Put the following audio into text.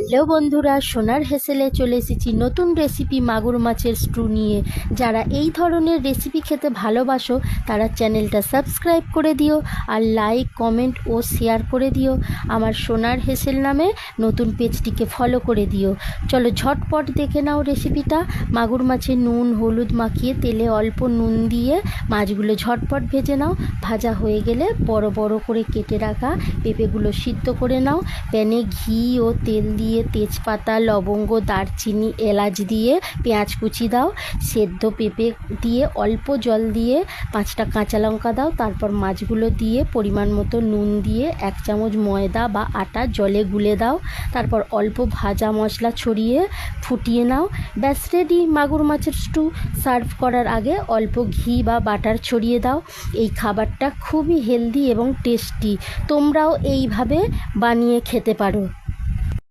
Hello বন্ধুরা, সোনার হেসেলে চলে এসেছি নতুন রেসিপি মাগুর মাছের স্টু নিয়ে। যারা এই ধরনের রেসিপি খেতে ভালোবাসো তারা চ্যানেলটা সাবস্ক্রাইব করে দিও আর লাইক, কমেন্ট ও শেয়ার করে দিও। আমার সোনার হেসেল নামে নতুন পেজটিকে ফলো করে দিও। চলো ঝটপট দেখে নাও রেসিপিটা। মাগুর মাছে নুন হলুদ মাখিয়ে তেলে অল্প নুন দিয়ে মাছগুলো ঝটপট ভেজে নাও। ভাজা হয়ে গেলে বড় বড় করে কেটে রাখা পেঁপেগুলো সিদ্ধ করে নাও। প্যানে ঘি ও তেল দিয়ে তেজপাতা, লবঙ্গ, দারচিনি, এলাচ দিয়ে পেঁয়াজ কুচি দাও। সেদ্ধ পেঁপে দিয়ে অল্প জল দিয়ে 5টা কাঁচা লঙ্কা দাও। তারপর মাছগুলো দিয়ে পরিমাণ মতো নুন দিয়ে 1 চামচ ময়দা বা আটা জলে গুলে দাও। তারপর অল্প ভাজা মশলা ছড়িয়ে ফুটিয়ে নাও। ব্যাস রেডি মাগুর মাছের স্টু। সার্ভ করার আগে অল্প ঘি বা বাটার ছড়িয়ে দাও। এই খাবারটা খুবই হেলদি এবং টেস্টি। তোমরাও এইভাবে বানিয়ে খেতে পারো।